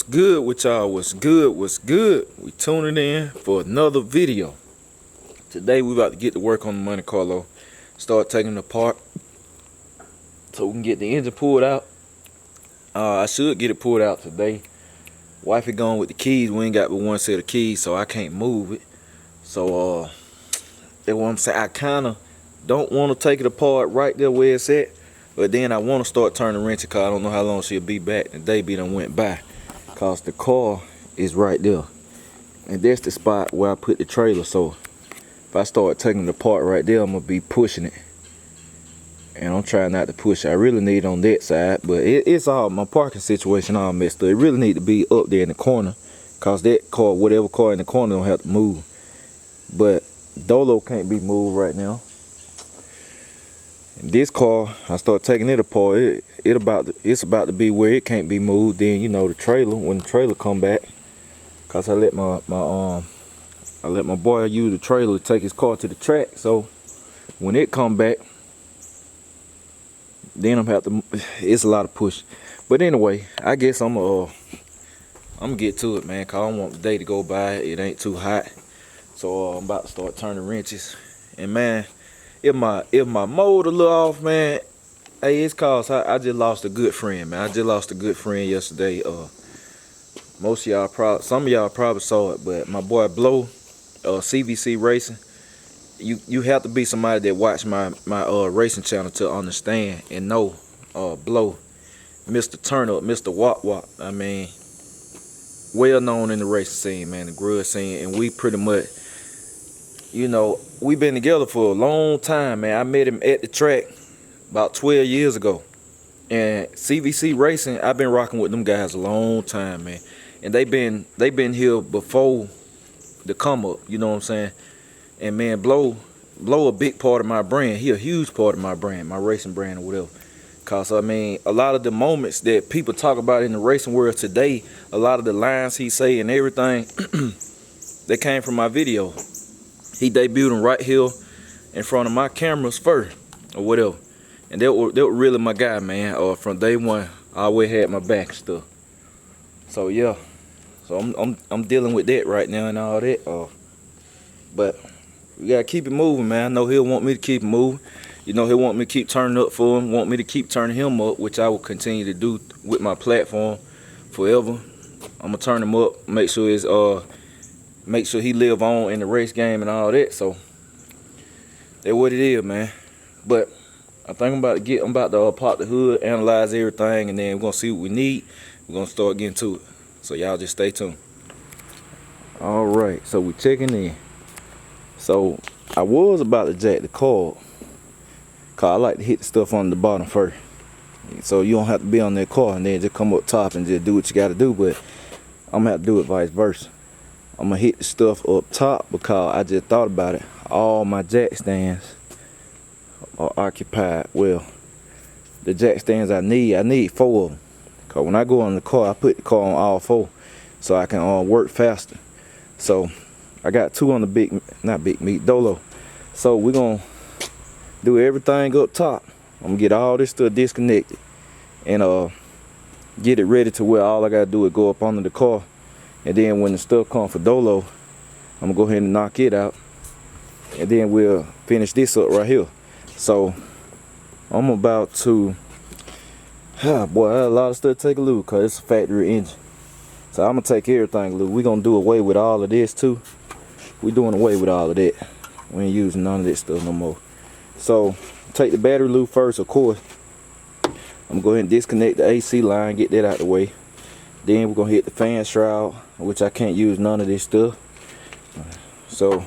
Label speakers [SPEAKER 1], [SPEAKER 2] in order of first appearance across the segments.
[SPEAKER 1] What's good with y'all? What's good? What's good? We tuning in for another video. Today we about to get to work on the Monte Carlo. Start taking it apart so we can get the engine pulled out. I should get it pulled out today. Wifey gone with the keys. We ain't got but one set of keys, so I can't move it. So that's what I'm saying. I kind of don't want to take it apart right there where it's at, but then I want to start turning wrenches because I don't know how long she'll be back. The day be done went by. Cause the car is right there, and that's the spot where I put the trailer. So if I start taking it apart right there, I'm gonna be pushing it, and I'm trying not to push it. I really need on that side, but it's all my parking situation all messed up. It really need to be up there in the corner, cause that car, whatever car in the corner, don't have to move. But Dolo can't be moved right now. And this car, I start taking it apart. It's about to be where it can't be moved. Then you know the trailer, when the trailer come back, cause I let my boy use the trailer to take his car to the track. So when it come back, then I'm have to. It's a lot of push. But anyway, I guess I'm gonna get to it, man. Cause I don't want the day to go by. It ain't too hot. So I'm about to start turning wrenches. And man, if my motor a little off, man, hey, it's cause I just lost a good friend, man. I just lost a good friend yesterday. Most of y'all some of y'all probably saw it, but my boy Blow, CVC Racing. You have to be somebody that watch my racing channel to understand and know Blow, Mr. Turn Up, Mr. Wop Wop. I mean, well known in the racing scene, man, the grudge scene, and we pretty much, you know, we've been together for a long time, man. I met him at the track about 12 years ago. And CVC Racing, I've been rocking with them guys a long time, man. And they been here before the come up, you know what I'm saying? And man, Blow a big part of my brand. He a huge part of my brand, my racing brand or whatever. Cause I mean, a lot of the moments that people talk about in the racing world today, a lot of the lines he say and everything, they came from my video. He debuted them right here in front of my cameras first, or whatever. And they were really my guy, man. From day one, I always had my back and stuff. So yeah, so I'm dealing with that right now and all that. But we gotta keep it moving, man. I know he'll want me to keep it moving. You know, he'll want me to keep turning up for him, want me to keep turning him up, which I will continue to do with my platform forever. I'm gonna turn him up, make sure he live on in the race game and all that. So that's what it is, man. But I think I'm about to pop the hood, analyze everything, and then we're gonna see what we need. We're gonna start getting to it. So y'all just stay tuned. All right, so we checking in. So I was about to jack the car, cause I like to hit the stuff on the bottom first. So you don't have to be on that car and then just come up top and just do what you gotta do. But I'm gonna have to do it vice versa. I'm gonna hit the stuff up top because I just thought about it. All my jack stands are occupied. Well, the jack stands I need 4 of them. Cause when I go on the car, I put the car on all 4 so I can work faster. So I got 2 on the Dolo. So we're gonna do everything up top. I'm gonna get all this stuff disconnected and get it ready to where all I gotta do is go up under the car. And then when the stuff comes for Dolo, I'm gonna go ahead and knock it out. And then we'll finish this up right here. So I'm about to, boy, I got a lot of stuff to take a look because it's a factory engine. So I'm gonna take everything loose. We're gonna do away with all of this too. We're doing away with all of that. We ain't using none of that stuff no more. So take the battery loop first, of course. I'm gonna go ahead and disconnect the AC line, get that out the way. Then we're gonna hit the fan shroud, which I can't use none of this stuff. So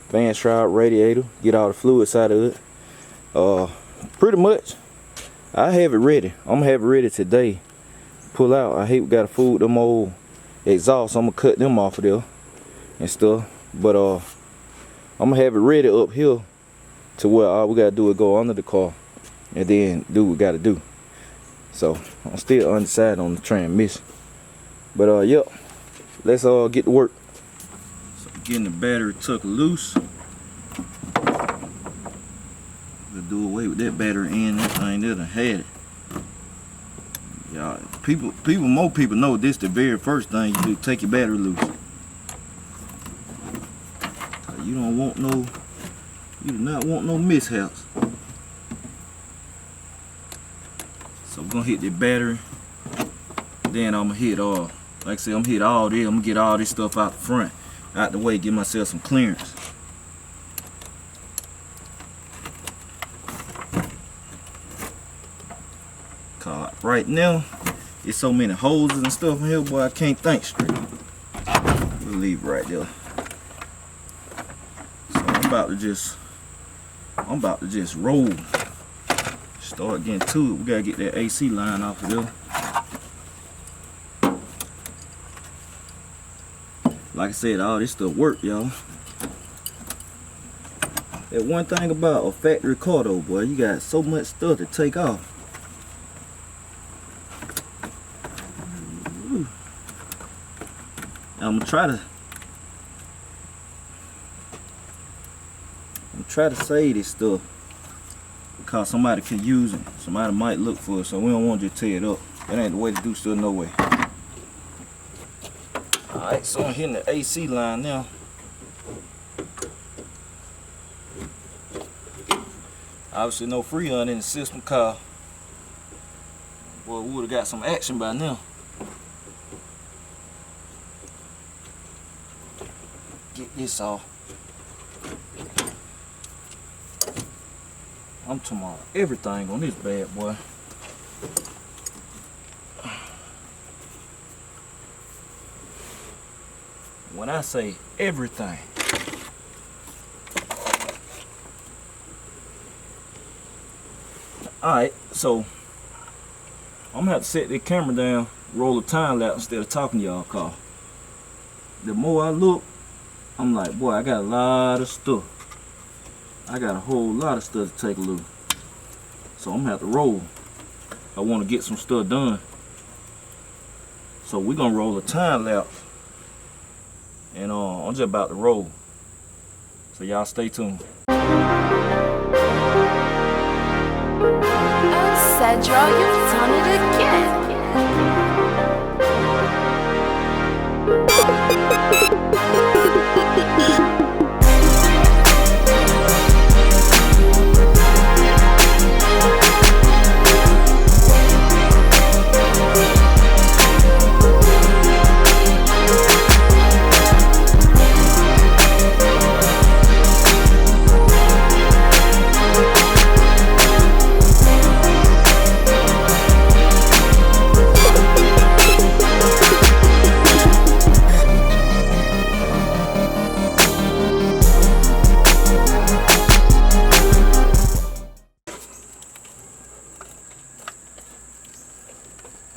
[SPEAKER 1] fan shroud, radiator, get all the fluids out of it. Pretty much I have it ready. I'm gonna have it ready today. Pull out. I hate we gotta fool them old exhausts. I'm gonna cut them off of there and stuff. But I'm gonna have it ready up here to where all we gotta do is go under the car and then do what we gotta do. So I'm still undecided on the transmission. But yep, let's get to work. So getting the battery took loose. We'll do away with that battery in that thing there. I had it. Y'all, more people know this the very first thing you do, take your battery loose. You don't want no, you do not want no mishaps. So we're gonna hit the battery. Then I'm gonna hit like I said, I'm gonna hit all this. I'm gonna get all this stuff out the front, out the way, give myself some clearance. Cause right now, it's so many hoses and stuff in here, boy, I can't think straight. We'll leave it right there. So I'm about to just roll. Start getting to it. We gotta get that AC line off of there. Like I said, all this stuff work, y'all. That one thing about a factory car though, boy, you got so much stuff to take off. I'm gonna try to save this stuff because somebody can use it. Somebody might look for it, so we don't want to just tear it up. That ain't the way to do stuff, no way. Alright, so I'm hitting the AC line now. Obviously no Freon in the system, car. Well, we would have got some action by now. Get this off. I'm talking about everything on this bad boy. When I say everything, alright, so I'm gonna have to set the camera down, roll a time lapse instead of talking to y'all, cause the more I look, I'm like, boy, I got a lot of stuff. I got a whole lot of stuff to take a look. So I'm gonna have to roll. I want to get some stuff done. So we're gonna roll a time lapse. And I'm just about to roll. So y'all stay tuned.
[SPEAKER 2] Cedro, you've done it again.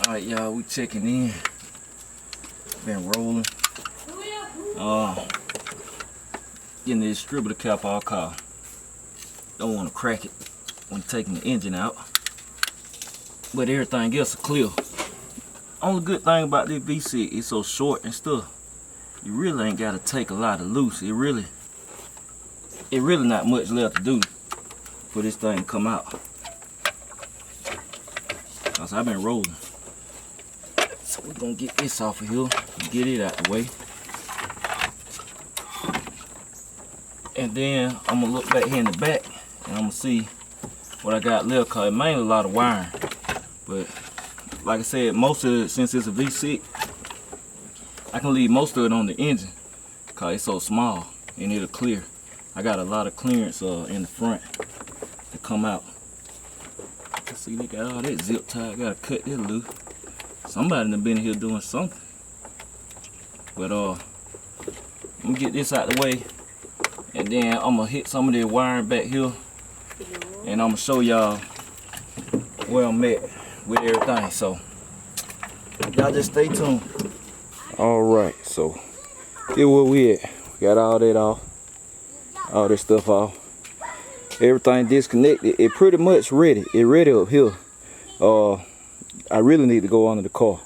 [SPEAKER 1] Alright, y'all, we checking in. Been rolling. Getting the distributor cap off car. Don't want to crack it when taking the engine out. But everything else is clear. Only good thing about this V6, it's so short and stuff. You really ain't got to take a lot of loose. It really not much left to do for this thing to come out. Cause I've been rolling. So we're gonna get this off of here and get it out the way. And then I'm gonna look back here in the back and I'm gonna see what I got left, cause it mainly a lot of wiring. But like I said, most of it, since it's a V6, I can leave most of it on the engine cause it's so small and it'll clear. I got a lot of clearance in the front to come out. See, they got all that zip tie. I gotta cut this loose. Somebody done been in here doing something. But I'm gonna get this out the way, and then I'm gonna hit some of the wiring back here, and I'm gonna show y'all where I'm at with everything. So y'all just stay tuned. All right, so here where we at. We got all that off, all this stuff off. Everything disconnected. It pretty much ready. It ready up here. I really need to go under the car.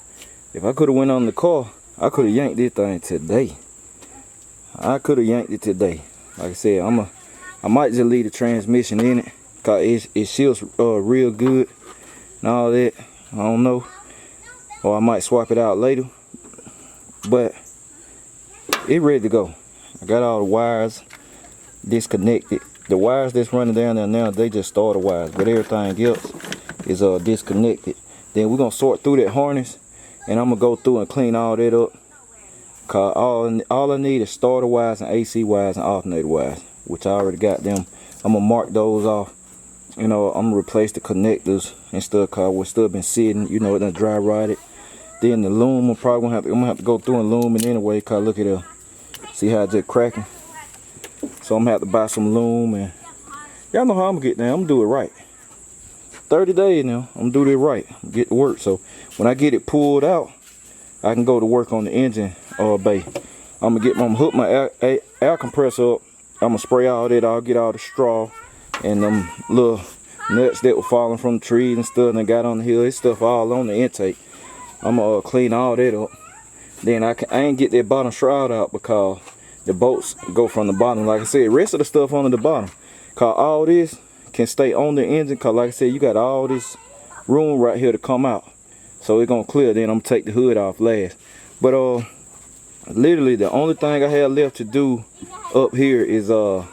[SPEAKER 1] If I could have went on the car, I could have yanked this thing today. I could have yanked it today. Like I said, I might just leave the transmission in it, cause it feels real good and all that. I don't know. or I might swap it out later. But it ready to go. I got all the wires disconnected. The wires that's running down there now, they just starter wires, but everything else is disconnected. Then we're gonna sort through that harness, and I'm gonna go through and clean all that up. Cause all I need is starter wires and AC wires and alternator wires, which I already got them. I'm gonna mark those off. You know, I'm gonna replace the connectors and stuff, cause we're still been sitting. You know, it done dry rotted. Then the loom, I'm gonna have to go through and loom it anyway. Cause look at it, see how it's just cracking. So I'm gonna have to buy some loom, and y'all know how I'm gonna get down. I'm gonna do it right. 30 days now, I'm gonna do it right. Get to work. So when I get it pulled out, I can go to work on the engine bay. I'm gonna hook my air compressor up. I'm gonna spray all that. I'll get all the straw and them little nuts that were falling from the trees and stuff, and I got on the hill. This stuff all on the intake. I'm gonna clean all that up. Then I ain't get that bottom shroud out because the bolts go from the bottom. Like I said, the rest of the stuff under the bottom. Cause all this can stay on the engine. Cause like I said, you got all this room right here to come out. So it's gonna clear. Then I'm gonna take the hood off last. But literally the only thing I have left to do up here is let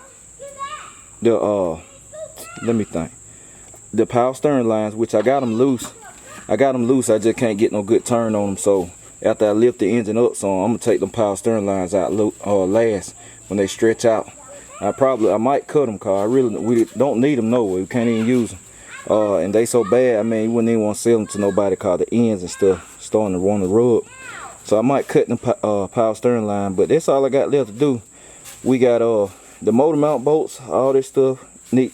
[SPEAKER 1] me think. The power steering lines, which I got them loose. I just can't get no good turn on them. So after I lift the engine up, so I'm gonna take them power steering lines out last when they stretch out. I might cut them, cause we don't need them no way. We can't even use them. And they so bad, I mean, you wouldn't even want to sell them to nobody, cause the ends and stuff starting to want to rub. So I might cut the power steering line, but that's all I got left to do. We got the motor mount bolts, all this stuff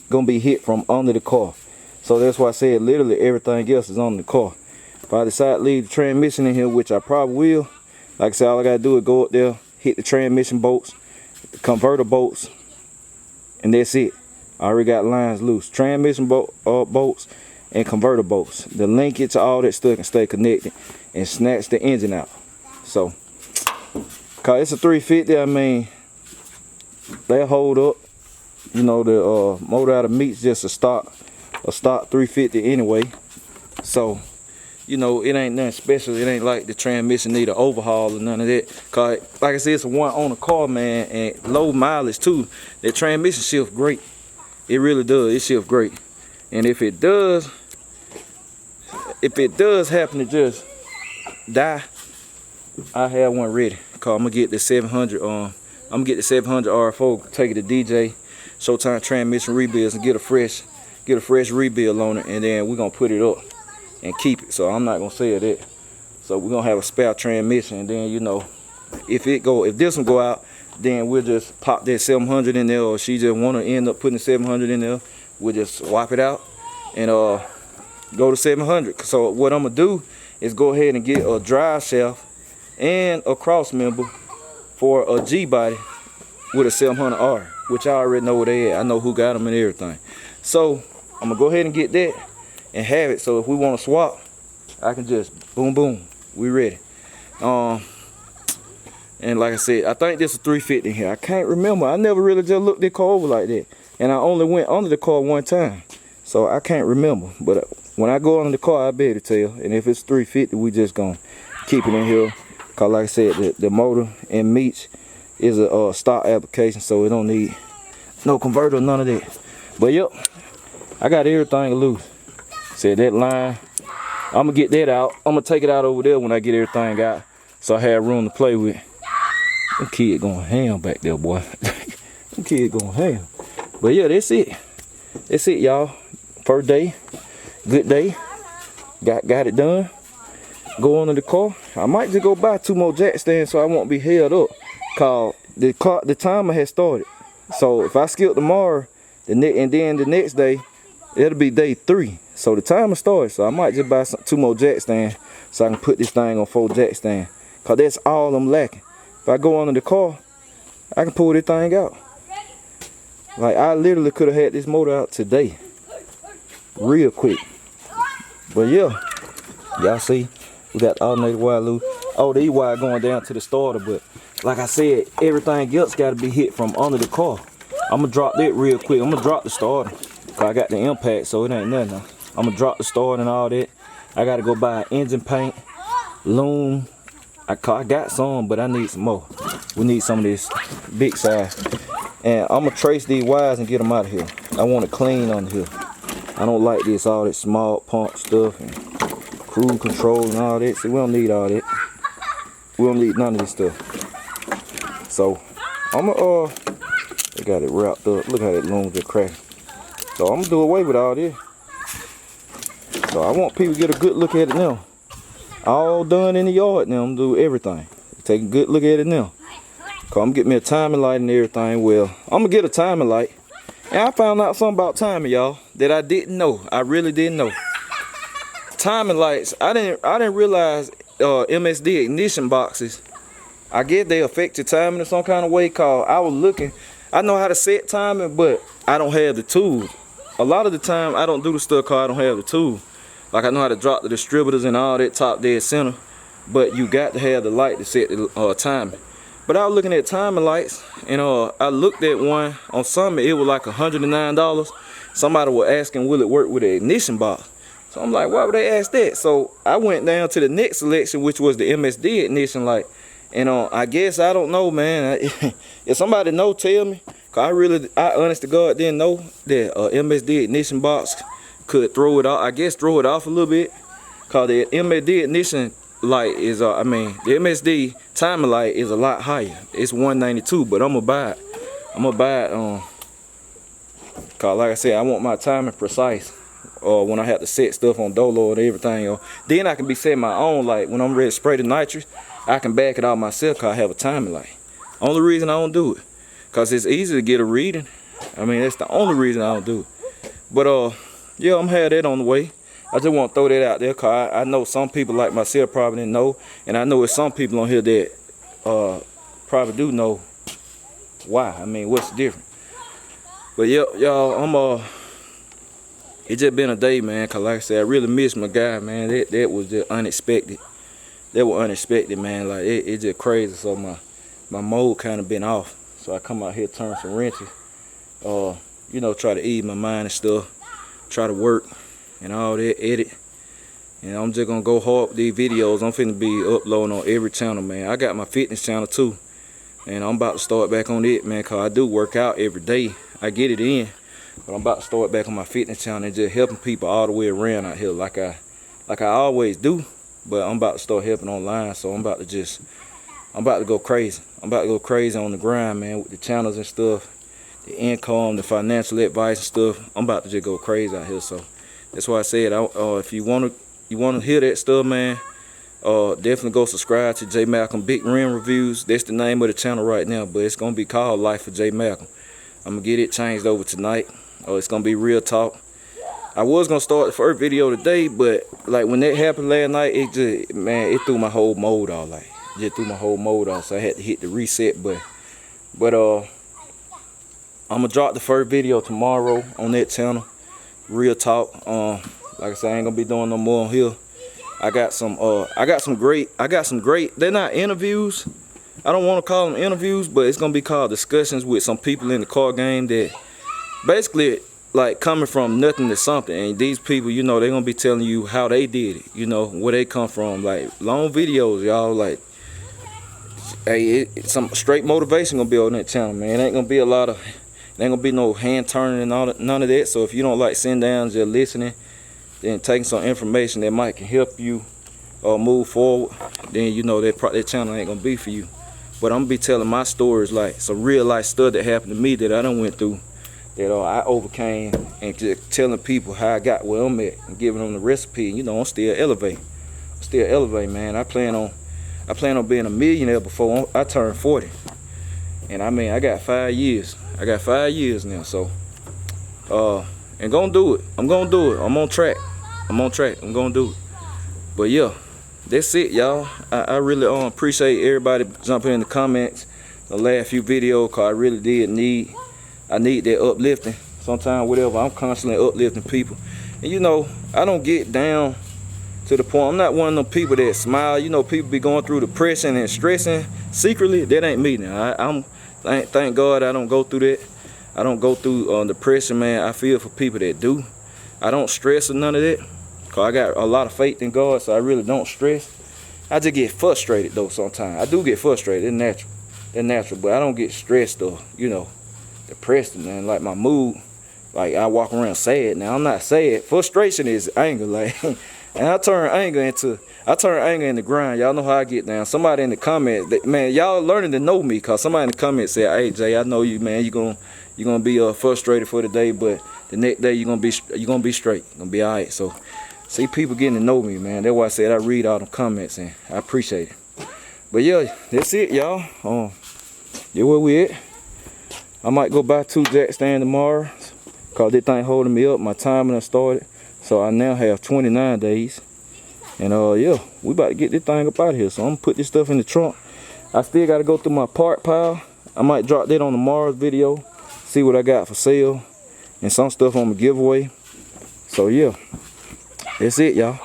[SPEAKER 1] gonna be hit from under the car. So that's why I said literally everything else is on the car. If I decide to leave the transmission in here, which I probably will, like I said, all I gotta do is go up there, hit the transmission bolts, the converter bolts, and that's it. I already got lines loose. Transmission bolts and converter bolts. The linkage, all that stuff can stay connected and snatch the engine out. So, cause it's a 350, I mean, they hold up. You know, the motor out of meat's just a stock 350 anyway. So, you know, it ain't nothing special. It ain't like the transmission need an overhaul or none of that. Cause like I said, it's a one on the car, man, and low mileage too. That transmission shift great. It really does. It shifts great. And if it does happen to just die, I have one ready. Cause I'm gonna get the 700. I'm gonna get the 700 RFO. Take it to DJ, Showtime transmission rebuilds, and get a fresh rebuild on it, and then we're gonna put it up and keep it. So I'm not gonna sell that. So we're gonna have a spare transmission, and then, you know, if this one go out, then we'll just pop that 700 in there, or she just wanna end up putting 700 in there, we'll just swap it out and go to 700. So what I'm gonna do is go ahead and get a drive shaft and a cross member for a G body with a 700R, which I already know where they at. I know who got them and everything. So I'm gonna go ahead and get that and have it. So if we want to swap, I can just boom boom, we ready. And like I said, I think this is 350 in here. I can't remember. I never really just looked this car over like that, and I only went under the car one time, so I can't remember. But when I go under the car, I be able to tell. And if it's 350, we just gonna keep it in here. Cause like I said, the motor and meats is a stock application, so it don't need no converter, none of that. But yep, I got everything loose. Said that line, I'm gonna get that out. I'm gonna take it out over there when I get everything out, so I have room to play with. Them kids going ham back there, boy. Them kids going ham. But yeah, that's it. That's it, y'all. First day, good day. Got it done. Go under the car. I might just go buy 2 more jack stands so I won't be held up. Cause the timer has started. So if I skip tomorrow, and then the next day, it'll be day 3. So the timer started. So I might just buy 2 more jack stands so I can put this thing on 4 jack stands. Cause that's all I'm lacking. If I go under the car, I can pull this thing out. Like, I literally could have had this motor out today, real quick. But yeah, y'all see, we got the alternator wire loose. Oh, the E-wire going down to the starter, but like I said, everything else got to be hit from under the car. I'm gonna drop that real quick. I'm gonna drop the starter. I got the impact, so it ain't nothing. I'm gonna drop the starter and all that. I gotta go buy engine paint loom. I got some, but I need some more. We need some of this big size. And I'm gonna trace these wires and get them out of here. I want it clean on here. I don't like this, all this small pump stuff and cruise control and all that. See, we don't need all that. We don't need none of this stuff. So I'm gonna they got it wrapped up. Look how that loom just cracked. So I'm gonna do away with all this. So I want people to get a good look at it now. All done in the yard now. I'm gonna do everything. Take a good look at it now. Cause I'm getting me a timing light and everything. Well, I'm gonna get a timing light. And I found out something about timing, y'all, that I didn't know. I really didn't know. Timing lights, I didn't realize MSD ignition boxes, I guess they affect your timing in some kind of way. Cause I was looking, I know how to set timing, but I don't have the tools. A lot of the time I don't do the stuff cause I don't have the tools. Like I know how to drop the distributors and all that top dead center, but you got to have the light to set the timing. But I was looking at timing lights, and I looked at one on Summit. It was like $109. Somebody was asking, will it work with an ignition box? So I'm like, why would they ask that? So I went down to the next selection, which was the MSD ignition light. And I guess, I don't know, man. If somebody know, tell me. Cause I honest to God didn't know that MSD ignition box could throw it off. I guess throw it off a little bit. Cause the MSD ignition light is, the MSD timing light is a lot higher. It's $192, but I'm gonna buy it. Cause like I said, I want my timing precise. When I have to set stuff on Dolo and everything, then I can be setting my own light. When I'm ready to spray the nitrous, I can back it out myself cause I have a timing light. Only reason I don't do it, cause it's easy to get a reading. I mean, that's the only reason I don't do it. But yeah, I'm gonna have that on the way. I just want to throw that out there because I know some people like myself probably didn't know. And I know there's some people on here that probably do know why. I mean, what's the difference? But yeah, y'all, it just been a day, man. Because like I said, I really miss my guy, man. That was just unexpected. That was unexpected, man. Like, it just crazy. So my mode kind of been off. So I come out here, turn some wrenches. You know, try to ease my mind and stuff. Try to work and all that, edit. And I'm just gonna go hard with these videos. I'm finna be uploading on every channel, man. I got my fitness channel too, and I'm about to start back on it, man, cause I do work out every day. I get it in, but I'm about to start back on my fitness channel and just helping people all the way around out here, like I always do. But I'm about to start helping online, so I'm about to go crazy. I'm about to go crazy on the grind, man, with the channels and stuff, the income, the financial advice and stuff. I'm about to just go crazy out here. So that's why I said, if you want to hear that stuff, man, definitely go subscribe to J Malcolm Big Rim Reviews. That's the name of the channel right now, but it's gonna be called Life of J Malcolm. I'm gonna get it changed over tonight. It's gonna be real talk. I was gonna start the first video today, but like when that happened last night, it just, man, it threw my whole mode off. Like, it just threw my whole mode off. So I had to hit the reset button. But I'm gonna drop the first video tomorrow on that channel. Real talk. Like I said, I ain't gonna be doing no more on here. I got some great, they're not interviews. I don't want to call them interviews, but it's gonna be called discussions with some people in the car game that basically like coming from nothing to something. And these people, you know, they're gonna be telling you how they did it, you know, where they come from. Like long videos, y'all. Like, hey, some straight motivation gonna be on that channel, man. It ain't gonna be a lot of, it ain't gonna be no hand turning and all that, none of that. So if you don't like sitting down, just listening, then taking some information that might can help you move forward, then you know that channel ain't gonna be for you. But I'm gonna be telling my stories, like some real life stuff that happened to me that I done went through, that I overcame, and just telling people how I got where I'm at and giving them the recipe. You know, I'm still elevating. Man. I plan on being a millionaire before I turn 40. And I mean, I got 5 years. I got 5 years now, so and gonna do it. I'm gonna do it. I'm on track. I'm gonna do it. But yeah, that's it, y'all. I really appreciate everybody jumping in the comments the last few videos, cause I really did need that uplifting. Sometimes whatever, I'm constantly uplifting people. And you know, I don't get down to the point. I'm not one of them people that smile. You know, people be going through depression and stressing secretly. That ain't me now. Thank God I don't go through that. I don't go through depression, man. I feel for people that do. I don't stress or none of that, cause I got a lot of faith in God, so I really don't stress. I just get frustrated though sometimes. I do get frustrated. It's natural. That's natural. But I don't get stressed or, you know, depressed and nothing. Like my mood, like I walk around sad. Now I'm not sad. Frustration is anger, like, and I turn anger into grind. Y'all know how I get down. Somebody in the comments, man, y'all learning to know me, cause somebody in the comments said, "Hey Jay, I know you, man. You gonna be frustrated for the day, but the next day you gonna be straight. You gonna be all right." So, see, people getting to know me, man. That's why I said I read all the comments and I appreciate it. But yeah, that's it, y'all. Yeah, where we at? I might go buy 2 jack stand tomorrow, cause this thing holding me up. My timing done started, so I now have 29 days. And yeah, we about to get this thing up out of here. So I'm gonna put this stuff in the trunk. I still gotta go through my part pile. I might drop that on tomorrow's video, see what I got for sale, and some stuff on the giveaway. So yeah, that's it, y'all.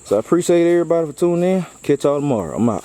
[SPEAKER 1] So I appreciate everybody for tuning in. Catch y'all tomorrow. I'm out.